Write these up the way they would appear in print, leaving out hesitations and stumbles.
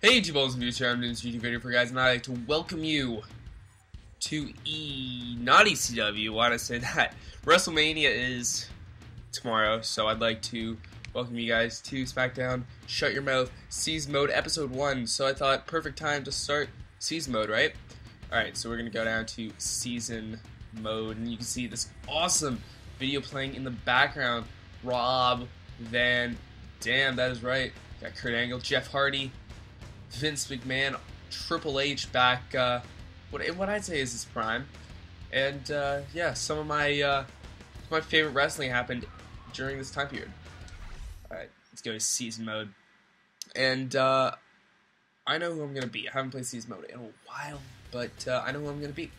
Hey YouTube and viewers here, I'm doing this YouTube video for you guys, and I'd like to welcome you to not ECW, why did I say that? WrestleMania is tomorrow, so I'd like to welcome you guys to SmackDown, Shut Your Mouth, Season Mode, Episode 1, so I thought perfect time to start Season Mode, right? Alright, so we're going to go down to Season Mode, and you can see this awesome video playing in the background. Rob Van Dam, that is right, got Kurt Angle, Jeff Hardy, Vince McMahon, Triple H back, what I'd say is his prime, and yeah, some of my favorite wrestling happened during this time period. Alright, let's go to Season Mode, and I know who I'm going to beat. I haven't played Season Mode in a while, but I know who I'm going to beat.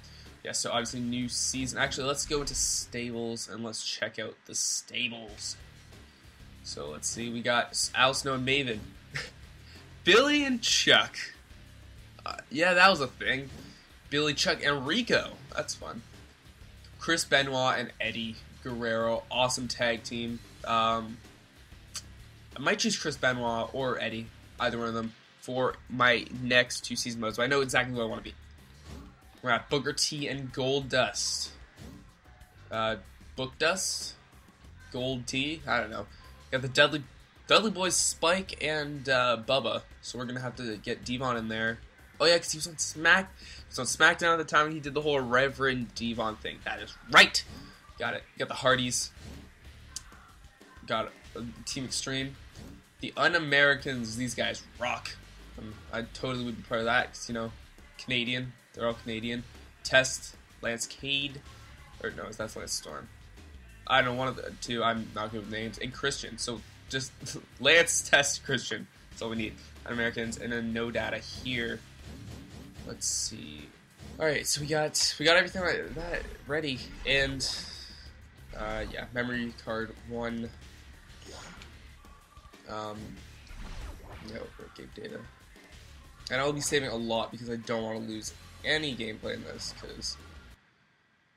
Yeah, so obviously new season. Actually, let's go into stables, and let's check out the stables. So let's see, we got Al Snow and Maven. Billy and Chuck. Yeah, that was a thing. Billy, Chuck, and Rico. That's fun. Chris Benoit and Eddie Guerrero. Awesome tag team. I might choose Chris Benoit or Eddie, either one of them, for my next two season modes. But I know exactly who I want to be. We're at Booker T and Gold Dust. Book Dust? Gold T? I don't know. Got the Dudley Boys, Spike, and Bubba. So we're gonna have to get Devon in there. Oh yeah, because he was on SmackDown at the time when he did the whole Reverend Devon thing. That is right. Got it. Got the Hardys. Got Team Extreme. The Un-Americans. These guys rock. I totally would be part of that because, you know, Canadian. They're all Canadian. Test, Lance Cade, or no, that's Lance Storm. I don't know, one of the two. I'm not good with names. And Christian. So just Lance, Test, Christian. That's all we need. Americans, and then no data here. Let's see. All right, so we got everything like that ready, and yeah, memory card 1. No, game data. And I'll be saving a lot because I don't want to lose any gameplay in this because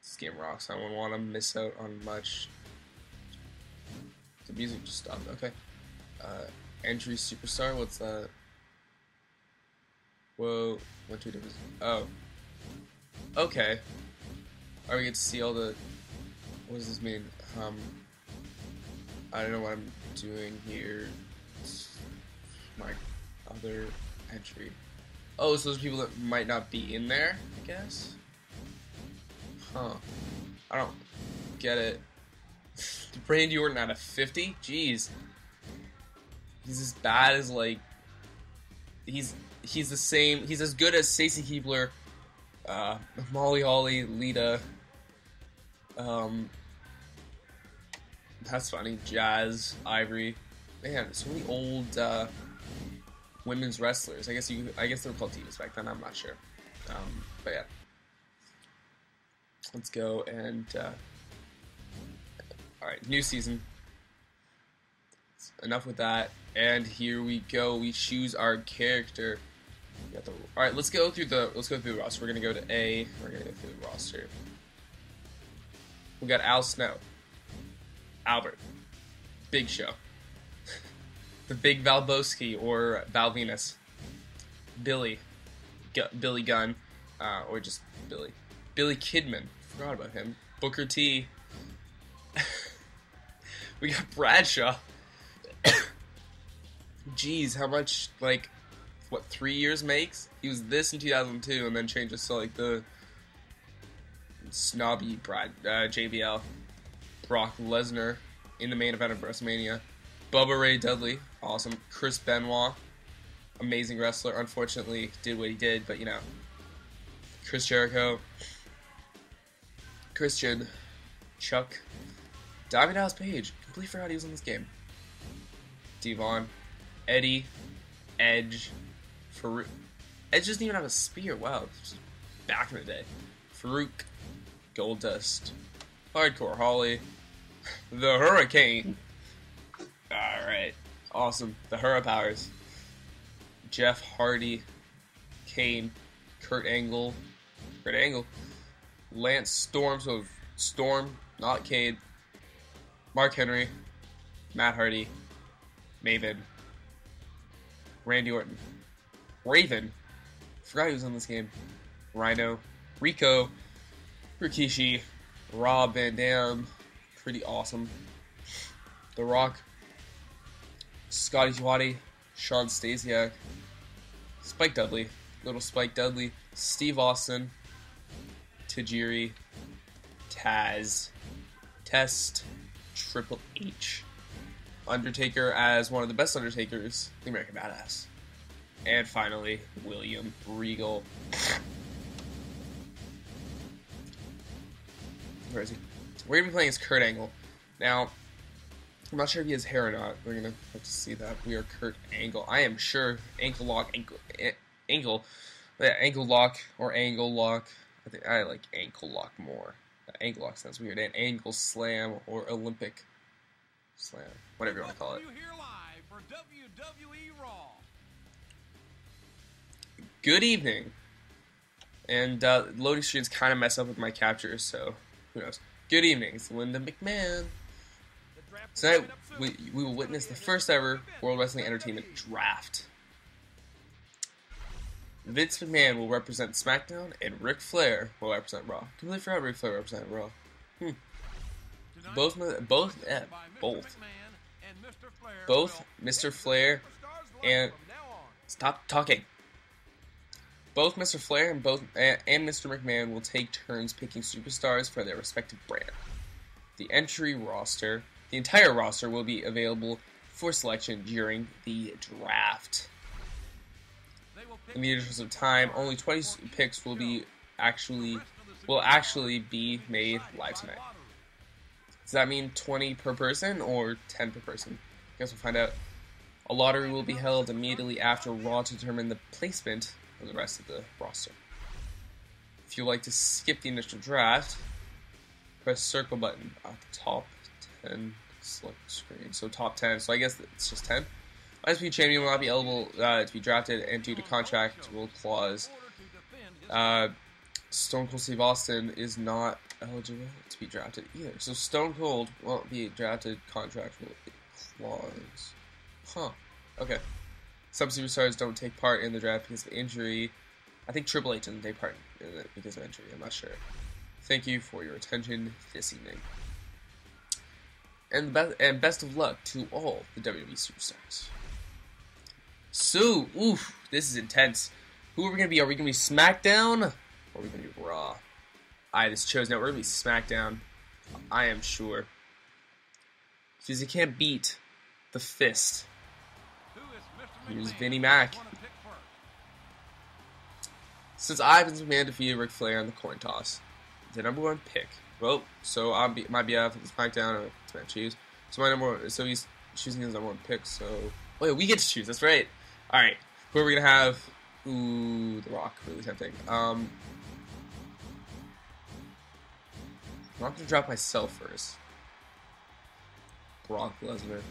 this game rocks. I don't want to miss out on much. The music just stopped. Okay. Entry Superstar. What's that? Whoa. 1, 2 different. Oh. Okay. Alright, we get to see all the. What does this mean? I don't know what I'm doing here. It's my other entry. Oh, so those people that might not be in there, I guess? Huh. I don't get it. Randy Orton out of 50? Jeez. He's as bad as, like... He's the same... He's as good as Stacey Keibler, Molly Holly, Lita, that's funny, Jazz, Ivory. Man, so many old, women's wrestlers. I guess they were called divas back then. I'm not sure. But yeah, let's go and all right, new season. Enough with that. And here we go. We choose our character. All right, let's go through the roster. We're gonna go to A. We're gonna go through the roster. We got Al Snow, Albert, Big Show. The Big Valboski or Val Venus, Billy Gunn, or just Billy Kidman, forgot about him, Booker T, we got Bradshaw. Jeez, how much, like, what, 3 years makes? He was this in 2002 and then changes to, like, the snobby JBL. Brock Lesnar in the main event of WrestleMania. Bubba Ray Dudley, awesome. Chris Benoit, amazing wrestler. Unfortunately, did what he did, but you know. Chris Jericho, Christian, Chuck, Diamond Dallas Page. Completely forgot he was in this game. Devon, Eddie, Edge, Farouk. Edge doesn't even have a spear. Wow, back in the day. Farouk, Goldust, Hardcore Holly, the Hurricane. Alright, awesome. The Hurra Powers. Jeff Hardy, Kane, Kurt Angle, Lance Storm, so Storm, not Cade, Mark Henry, Matt Hardy, Maven, Randy Orton, Raven. Forgot he was in this game. Rhino. Rico. Rikishi. Rob Van Dam. Pretty awesome. The Rock. Scotty Swatty. Sean Stasiak. Spike Dudley. Little Spike Dudley. Steve Austin. Tajiri. Taz. Test. Triple H. Undertaker as one of the best Undertakers. The American Badass. And finally, William Regal. Where is he? We're going to be playing as Kurt Angle. Now, I'm not sure if he has hair or not. We're going to have to see that. We are Kurt Angle. I am sure ankle lock, ankle lock, or angle lock. I think I like ankle lock more. Ankle lock sounds weird. And ankle slam or Olympic slam. Whatever you want to call it. Good evening. And loading screens kind of mess up with my captures, so who knows. Good evening, it's Linda McMahon. Tonight, we will witness the first ever World Wrestling Entertainment Draft. Vince McMahon will represent SmackDown, and Ric Flair will represent Raw. Completely forgot Ric Flair represented Raw. Both Mr. Flair and stop talking. Both Mr. Flair and Mr. McMahon will take turns picking superstars for their respective brand. The entire roster will be available for selection during the draft. In the interest of time, only 20 picks will actually be made live tonight. Does that mean 20 per person or 10 per person? I guess we'll find out. A lottery will be held immediately after Raw to determine the placement of the rest of the roster. If you'd like to skip the initial draft, press circle button at the top 10 select screen. So top 10. So I guess it's just 10. ISP champion will not be eligible to be drafted, and due to contractual clause, Stone Cold Steve Austin is not eligible to be drafted either. So Stone Cold won't be drafted contractual clause. Huh. Okay. Some superstars don't take part in the draft because of injury. I think Triple H doesn't take part in it because of injury. I'm not sure. Thank you for your attention this evening. And best of luck to all the WWE superstars. So, this is intense. Who are we going to be? Are we going to be SmackDown? Or are we going to be Raw? I just chose now. We're going to be SmackDown. I am sure. Because you can't beat the Fist. Here's Vinnie Mac. Since Vince McMahon defeated Ric Flair in the coin toss, the #1 pick. Well, so my BF is SmackDown. It's my choose. So he's choosing his #1 pick. So wait, we get to choose. That's right. All right, who are we gonna have? Ooh, The Rock. Really tempting. I'm not gonna drop myself first. Brock Lesnar.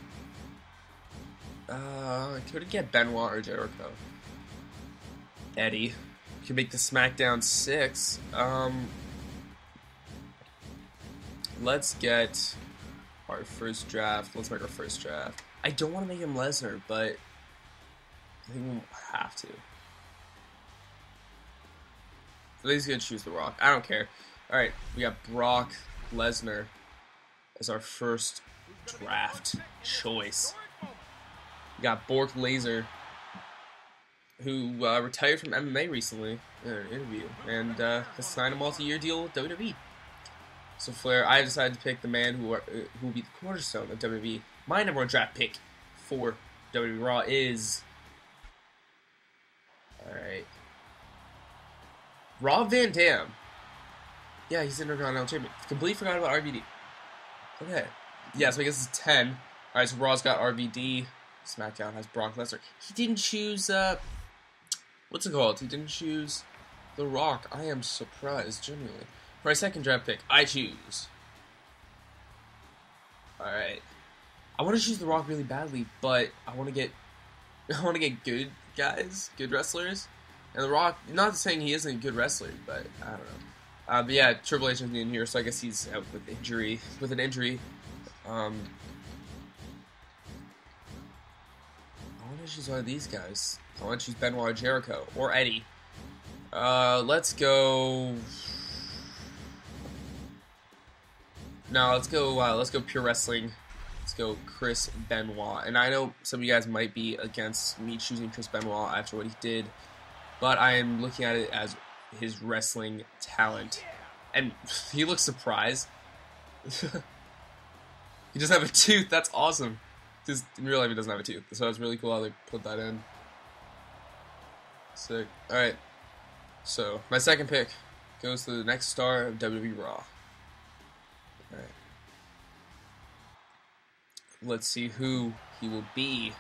Could it get Benoit or Jericho? Eddie. Could make the SmackDown 6. Let's get our first draft. Let's make our first draft. I don't want to make him Lesnar, but I think we'll have to. So he's gonna choose The Rock. I don't care. Alright, we got Brock Lesnar as our first draft choice. We got Bork Laser, who retired from MMA recently in an interview, and has signed a multi-year deal with WWE. So Flair, I decided to pick the man who will be the cornerstone of WWE. My #1 draft pick for WWE Raw is... Alright. Rob Van Dam. Yeah, he's Intercontinental Champion. Completely forgot about RVD. Okay. Yeah, so I guess it's 10. Alright, so Raw's got RVD. SmackDown has Brock Lesnar. He didn't choose, what's it called? He didn't choose The Rock. I am surprised, genuinely. For my second draft pick, I choose. Alright. I want to choose The Rock really badly, but I want to get good guys, good wrestlers. And The Rock, not saying he isn't a good wrestler, but I don't know. But yeah, Triple H isn't in here, so I guess he's out with an injury. I want want to choose one of these guys. I want to choose Benoit or Jericho or Eddie. Let's go. No, let's go pure wrestling. Let's go Chris Benoit. And I know some of you guys might be against me choosing Chris Benoit after what he did, but I am looking at it as his wrestling talent. And he looks surprised. He doesn't have a tooth. That's awesome. Because in real life he doesn't have a tooth. So it's really cool how they put that in. Sick. Alright. So, my second pick goes to the next star of WWE Raw. Alright. Let's see who he will be.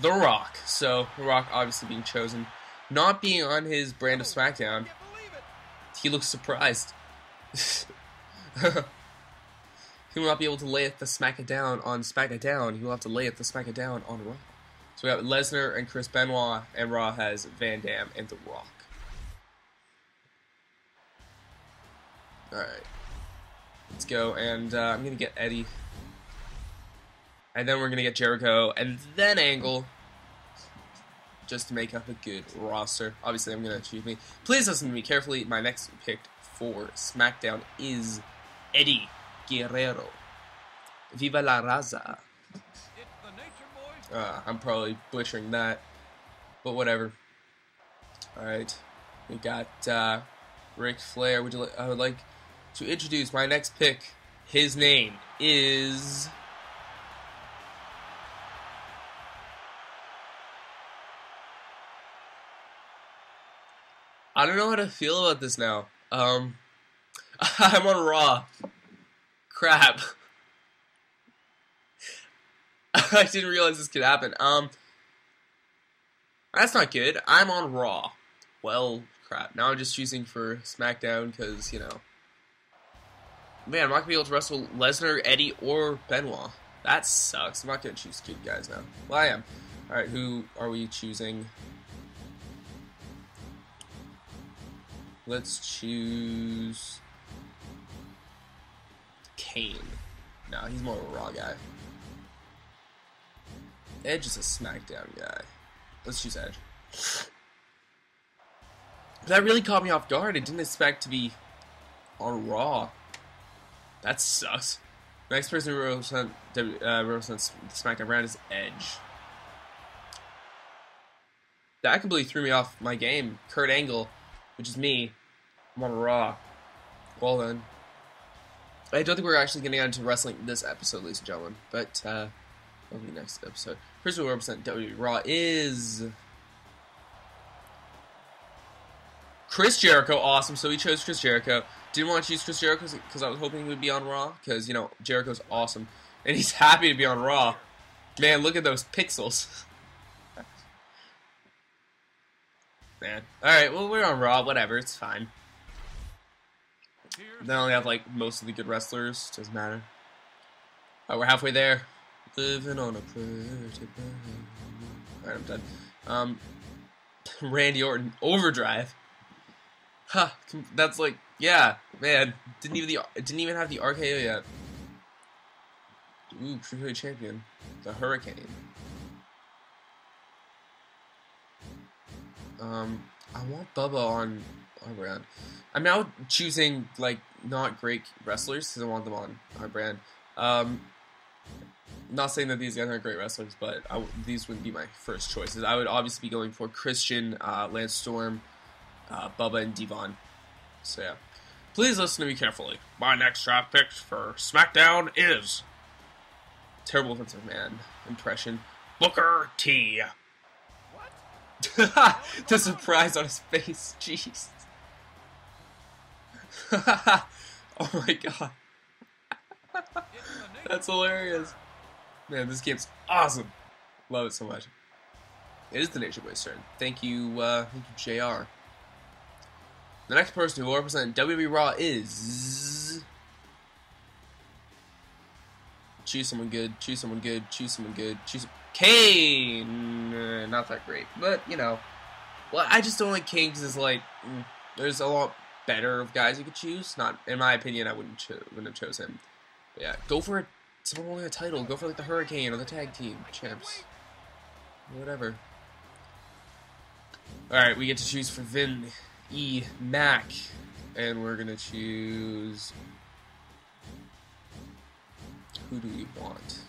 The Rock. So, The Rock obviously being chosen. Not being on his brand of SmackDown. He looks surprised. He will not be able to lay it the SmackDown on SmackDown. He will have to lay it the SmackDown on Raw. So we got Lesnar and Chris Benoit, and Raw has Van Dam and The Rock. Alright. Let's go, and I'm going to get Eddie. And then we're going to get Jericho, and then Angle. Just to make up a good roster. Obviously, I'm going to choose me. Please listen to me carefully. My next pick for SmackDown is Eddie Guerrero. Viva la Raza. I'm probably butchering that, but whatever. Alright, we got Ric Flair. I would like to introduce my next pick. His name is... I don't know how to feel about this now. I'm on Raw. Crap. I didn't realize this could happen. That's not good. I'm on Raw. Well, crap. Now I'm just choosing for SmackDown because, you know. Man, I'm not going to be able to wrestle Lesnar, Eddie, or Benoit. That sucks. I'm not going to choose good guys now. Well, I am. Alright, who are we choosing? Let's choose... Kane. No, he's more of a Raw guy. Edge is a SmackDown guy. Let's choose Edge. That really caught me off guard. I didn't expect to be on Raw. That sucks. The next person who represents the SmackDown brand is Edge. That completely threw me off my game. Kurt Angle, which is me. I'm on Raw. Well then. I don't think we're actually going to get into wrestling this episode, ladies and gentlemen. But, that'll be next episode. First of all, represent WWE Raw is... Chris Jericho. Awesome. So we chose Chris Jericho. Didn't want to choose Chris Jericho because I was hoping he would be on Raw. Because, you know, Jericho's awesome. And he's happy to be on Raw. Man, look at those pixels. Man. Alright, well, we're on Raw. Whatever. It's fine. They only have, like, most of the good wrestlers. Doesn't matter. Alright, we're halfway there. Living on a prayer to burn. Alright, I'm done. Randy Orton. Overdrive. Huh. That's like, yeah, man. Didn't even have the RKO yet. Ooh, Cruiserweight Champion. The Hurricane. I want Bubba on our brand. I'm now choosing, like, not great wrestlers because I want them on our brand. Not saying that these guys aren't great wrestlers, but these wouldn't be my first choices. I would obviously be going for Christian, Lance Storm, Bubba, and Devon. So, yeah. Please listen to me carefully. My next draft pick for SmackDown is... Terrible Vince McMahon impression. Booker T. What? The surprise on his face. Jeez. Oh my god. That's hilarious. Man, this game's awesome. Love it so much. It is the Nature Boy's turn. Thank you, JR. The next person who will represent WWE Raw is... Choose someone good, choose someone good, choose someone good, choose... Kane! Not that great, but, you know. Well, I just don't like Kane because it's like... there's a lot better of guys you could choose. Not, in my opinion, I wouldn't have chose him. But yeah, go for it. Someone holding a title. Go for like the Hurricane or the Tag Team Champs. Whatever. Alright, we get to choose for Vin E. Mac. And we're gonna choose... Who do we want?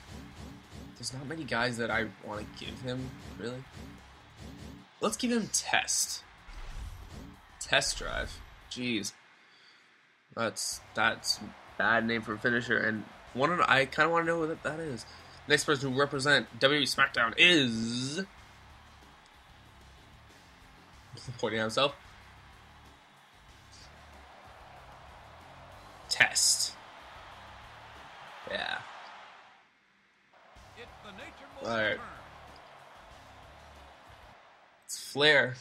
There's not many guys that I want to give him, really. Let's give him Test. Test Drive. Jeez. That's a bad name for a finisher, and I kind of want to know what that is. Next person to represent WWE SmackDown is... pointing at himself. Test. Yeah. Alright. It's Flair.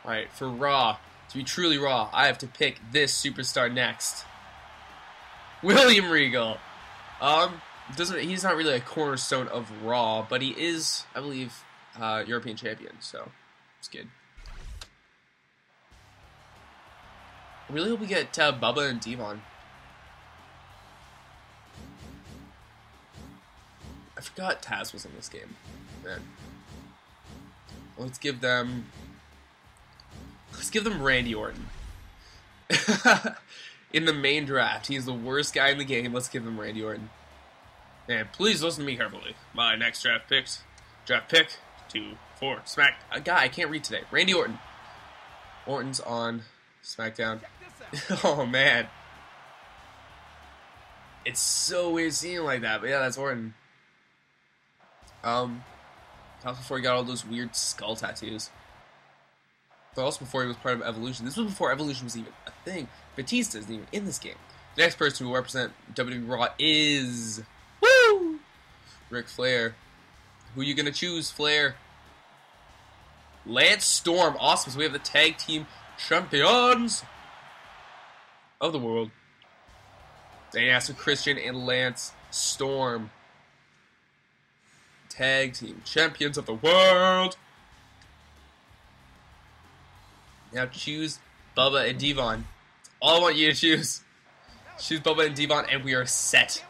Alright, for Raw, to be truly Raw, I have to pick this superstar next. William Regal. He's not really a cornerstone of Raw, but he is, I believe, European champion, so it's good. I really hope we get Bubba and Devon. I forgot Taz was in this game. Man. Let's give them Randy Orton. In the main draft, he's the worst guy in the game. Let's give him Randy Orton. And please listen to me carefully. My next draft pick 2 for Smack. A guy I can't read today. Randy Orton. Orton's on SmackDown. Oh man, it's so weird seeing him like that. But yeah, that's Orton. That was before he got all those weird skull tattoos. But also before he was part of Evolution. This was before Evolution was even a thing. Batista isn't even in this game. The next person who will represent WWE Raw is... Woo! Ric Flair. Who are you going to choose, Flair? Lance Storm. Awesome. So we have the tag team champions of the world. They asked Christian and Lance Storm. Tag team champions of the world. Now choose Bubba and Devon. All I want you to choose. Choose Bubba and Devon, and we are set.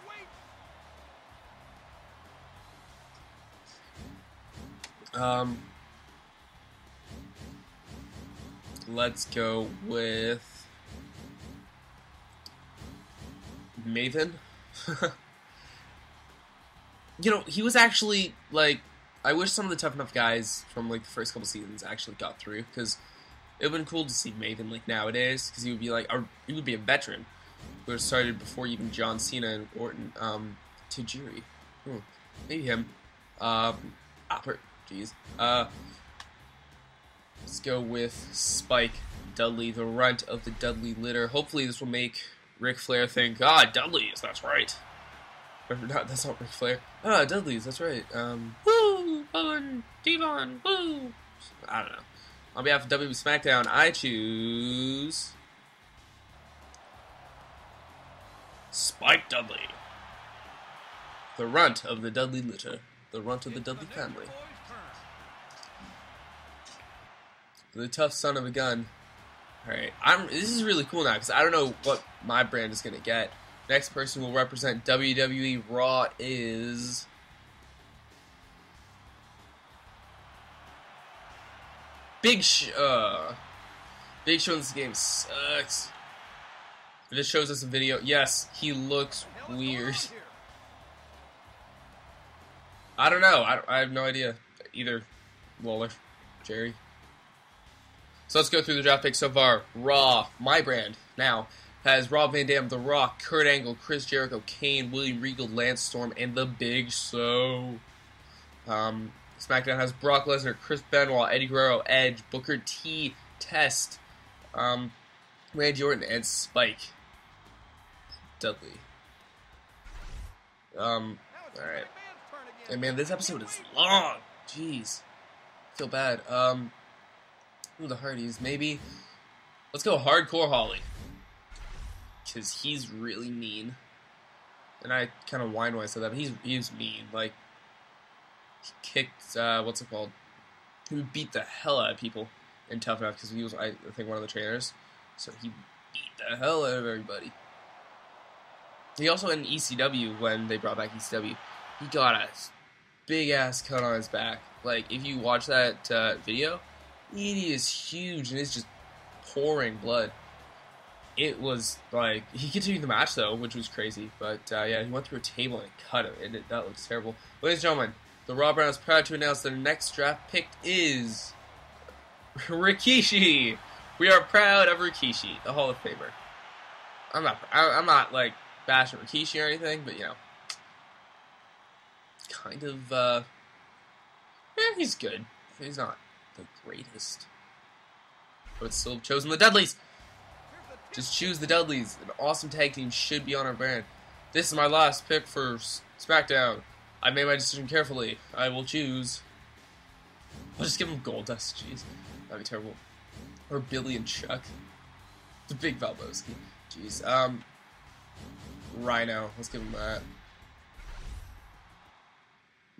Let's go with Maven. You know, he was actually, like, I wish some of the Tough Enough guys from, like, the first couple seasons actually got through, because it would have been cool to see Maven, like, nowadays, because he would be, like, he would be a veteran, who had started before even John Cena and Orton, Tajiri. Maybe him. Albert, jeez. Let's go with Spike Dudley, the runt of the Dudley litter. Hopefully this will make Ric Flair think, Dudley's, that's right. Or not, that's not Ric Flair. Dudley's, that's right. Woo! Bubba, Devon, woo! I don't know. On behalf of WWE SmackDown, I choose... Spike Dudley. The runt of the Dudley litter. The runt of the Dudley family. The tough son of a gun. Alright, this is really cool now, because I don't know what my brand is going to get. Next person will represent WWE Raw is... Big Show in this game sucks. It just shows us a video. Yes, he looks weird. I don't know. I have no idea. Either Lawler, Jerry. So let's go through the draft picks so far. Raw, my brand, now, has Rob Van Dam, The Rock, Kurt Angle, Chris Jericho, Kane, William Regal, Lance Storm, and The Big Show. SmackDown has Brock Lesnar, Chris Benoit, Eddie Guerrero, Edge, Booker T, Test, Randy Orton, and Spike Dudley. Alright. And man, this episode is long. Jeez. I feel bad. Ooh, the Hardys, maybe. Let's go Hardcore Holly. Because he's really mean. And I kind of whine when I said that, but he's mean. Like, he kicked, what's it called? He would beat the hell out of people in Tough Enough, because he was, I think, one of the trainers. So he beat the hell out of everybody. He also had an ECW when they brought back ECW. he got a big ass cut on his back. Like, if you watch that video, it is huge and it's just pouring blood. It was like, he continued the match though, which was crazy. But yeah, he went through a table and cut him, and that looks terrible. Ladies and gentlemen, the Raw Brown is proud to announce their next draft pick is Rikishi. We are proud of Rikishi, the Hall of Famer. I'm not like bashing Rikishi or anything, but you know, kind of he's good. He's not the greatest, but still chosen the Dudleys. Just choose the Dudleys. An awesome tag team should be on our brand. This is my last pick for SmackDown. I made my decision carefully. I will choose. I'll just give him Goldust. Jeez, that'd be terrible. Or Billy and Chuck. The Big Valboski. Jeez. Rhino. Let's give him that.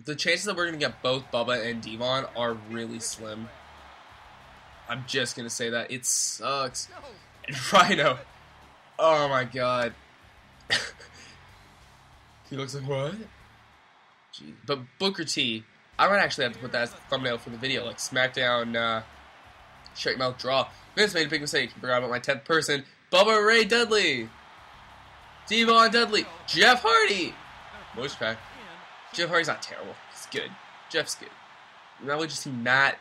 The chances that we're gonna get both Bubba and Devon are really slim. I'm just gonna say that. It sucks. And Rhino. Oh my god. He looks like what? Jeez. But Booker T, I might actually have to put that as the thumbnail for the video. Like SmackDown, Shut Your Mouth Draw. Vince made a big mistake. He forgot about my 10th person. Bubba Ray Dudley. Devon Dudley. Jeff Hardy. Motion pack. Jeff Hardy's not terrible. He's good. Jeff's good. Now we just see Matt,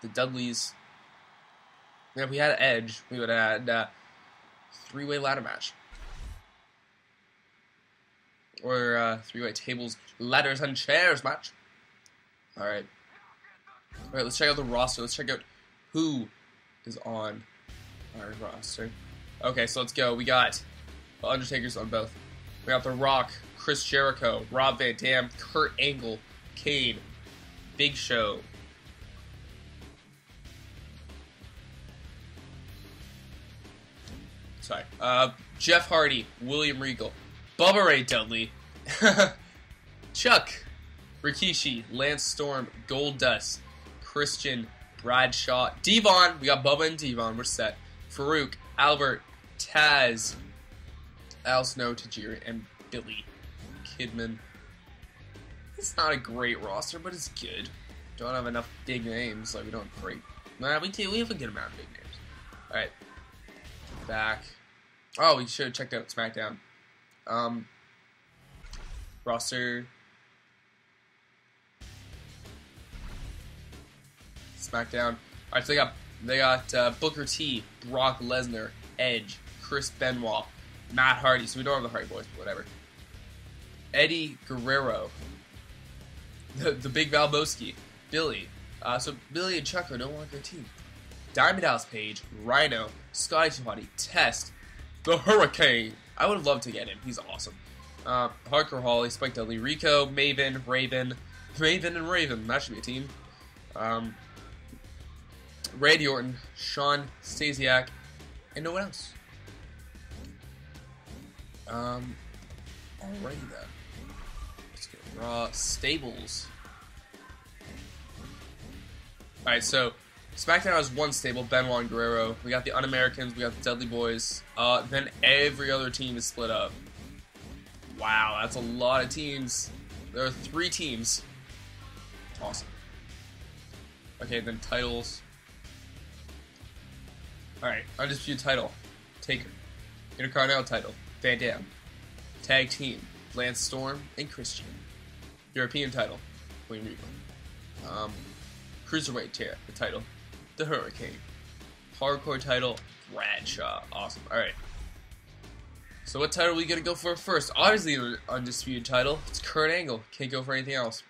the Dudleys. If we had Edge, we would have had three-way ladder match. Or three-way tables, ladders, and chairs match. Alright. Alright, let's check out the roster. Let's check out who is on our roster. Okay, so let's go. We got the Undertakers on both. We got The Rock, Chris Jericho, Rob Van Dam, Kurt Angle, Kane, Big Show. Sorry. Jeff Hardy, William Regal, Bubba Ray Dudley, Chuck, Rikishi, Lance Storm, Goldust, Christian, Bradshaw, Devon. We got Bubba and Devon. We're set. Farouk, Albert, Taz, Al Snow, Tajiri, and Billy Kidman. It's not a great roster, but it's good. Don't have enough big names. Like, we don't have great. Nah, we have a good amount of big names. Alright. Back. Oh, we should have checked out SmackDown. Roster. SmackDown. Alright, so they got Booker T, Brock Lesnar, Edge, Chris Benoit, Matt Hardy. So we don't have the Hardy Boys, but whatever. Eddie Guerrero, the Big Valboski, Billy. So Billy and Chuck are no longer a team. Diamond Dallas Page, Rhino, Scotty 2 Hotty, Test, the Hurricane. I would have loved to get him. He's awesome. Hardcore Holly, Spike Dudley, Rico, Maven, Raven, and Raven. That should be a team. Randy Orton, Sean Stasiak, and no one else. Alrighty then. Let's go Raw Stables. Alright, so SmackDown has one stable, Benoit and Guerrero. We got the Un-Americans, we got the Dudley Boys. Then every other team is split up. Wow, that's a lot of teams. There are 3 teams. Awesome. Okay, then titles. Alright, Undisputed title, Taker. Intercontinental title, Van Dam. Tag team, Lance Storm and Christian. European title, William Regal. Cruiserweight title, the Hurricane. Hardcore title, Bradshaw. Awesome. Alright. So what title are we going to go for first? Obviously the Undisputed title. It's Kurt Angle. Can't go for anything else.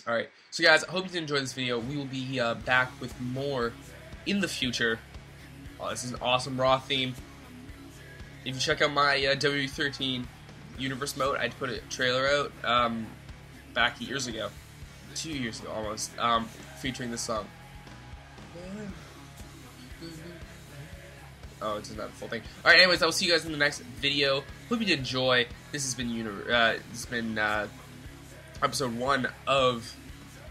Alright. So guys, I hope you did enjoy this video. We will be back with more in the future. Oh, this is an awesome Raw theme. If you check out my WWE13 Universe Mode, I put a trailer out back years ago. 2 years ago almost. Featuring this song. Oh, it's not a full thing. Alright, anyways, I will see you guys in the next video. Hope you did enjoy. This has been episode 1 of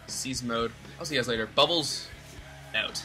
Season Mode. I'll see you guys later. Bubbles out.